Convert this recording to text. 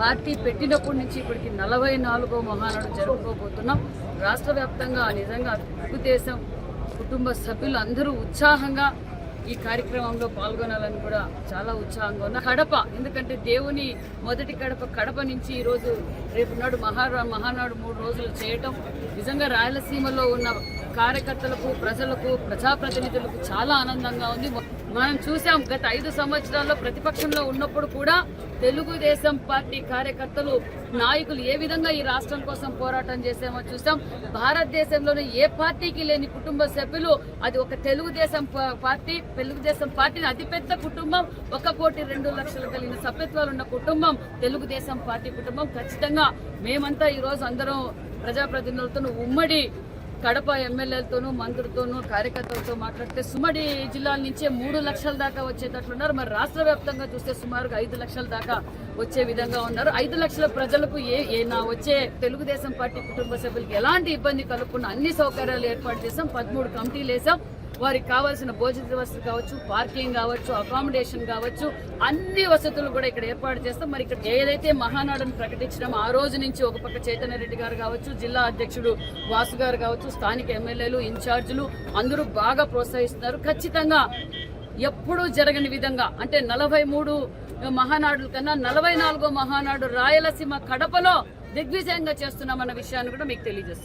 Party పెట్టినప్పటి నుంచి ఇప్పటికి 44వ మహానాడు జరుపుకోబోతున్నాం. రాష్ట్ర వ్యాప్తంగా నిజంగా తెలుగుదేశం కుటుంబ సభ్యులు అందరూ ఉత్సాహంగా ఈ కార్యక్రమంలో పాల్గొనాలని కూడా చాలా ఉత్సాహంగా ఉన్నారు. కడప, ఎందుకంటే దేవుని మొదటి కడప నుంచి ఈరోజు రేపు నాడు మహానాడు 3 రోజులు చేయటం నిజంగా రాయలసీమలో ఉన్న కార్యకర్తలకు, ప్రజలకు, ప్రజాప్రతినిధులకు చాలా ఆనందంగా ఉంది. మనం చూసాం గత 5 సంవత్సరాల్లో ప్రతిపక్షంలో ఉన్నప్పుడు కూడా తెలుగుదేశం పార్టీ కార్యకర్తలు, నాయకులు ఏ విధంగా ఈ రాష్ట్రం కోసం పోరాటం చేసామో చూసాం. భారతదేశంలోనే ఏ పార్టీకి లేని కుటుంబ సభ్యులు అది ఒక తెలుగుదేశం పార్టీ. తెలుగుదేశం పార్టీని అతిపెద్ద కుటుంబం, 1,02,00,000 కలిగిన సభ్యత్వాలు ఉన్న కుటుంబం తెలుగుదేశం పార్టీ కుటుంబం. ఖచ్చితంగా మేమంతా ఈరోజు అందరం ప్రజాప్రతినిధులతో ఉమ్మడి కడప ఎమ్మెల్యేలతోనూ, మంత్రులతోనూ, కార్యకర్తలతో మాట్లాడితే సుమ్మడి జిల్లాల నుంచే 3 లక్షల దాకా వచ్చేటట్లున్నారు. మరి రాష్ట్ర వ్యాప్తంగా చూస్తే సుమారుగా 5 లక్షల దాకా వచ్చే విధంగా ఉన్నారు. 5 లక్షల ప్రజలకు వచ్చే తెలుగుదేశం పార్టీ కుటుంబ సభ్యులకి ఎలాంటి ఇబ్బంది కలుగకుండా అన్ని సౌకర్యాలు ఏర్పాటు చేసాం. 13 కమిటీలు వేసాం. వారికి కావాల్సిన భోజన వసతులు కావచ్చు, పార్కింగ్ కావచ్చు, అకామిడేషన్ కావచ్చు, అన్ని వసతులు కూడా ఇక్కడ ఏర్పాటు చేస్తాం. మరి ఇక్కడ ఏదైతే మహానాడును ప్రకటించడం ఆ రోజు నుంచి ఒక పక్క చైతన్య రెడ్డి గారు కావచ్చు, జిల్లా అధ్యక్షుడు వాసు గారు కావచ్చు, స్థానిక ఎమ్మెల్యేలు, ఇన్ఛార్జీలు అందరూ బాగా ప్రోత్సహిస్తున్నారు. ఖచ్చితంగా ఎప్పుడూ జరగని విధంగా, అంటే 43 మహానాడుల కన్నా 44వ మహానాడు రాయలసీమ కడపలో దిగ్విజయంగా చేస్తున్నామన్న విషయాన్ని కూడా మీకు తెలియజేస్తాం.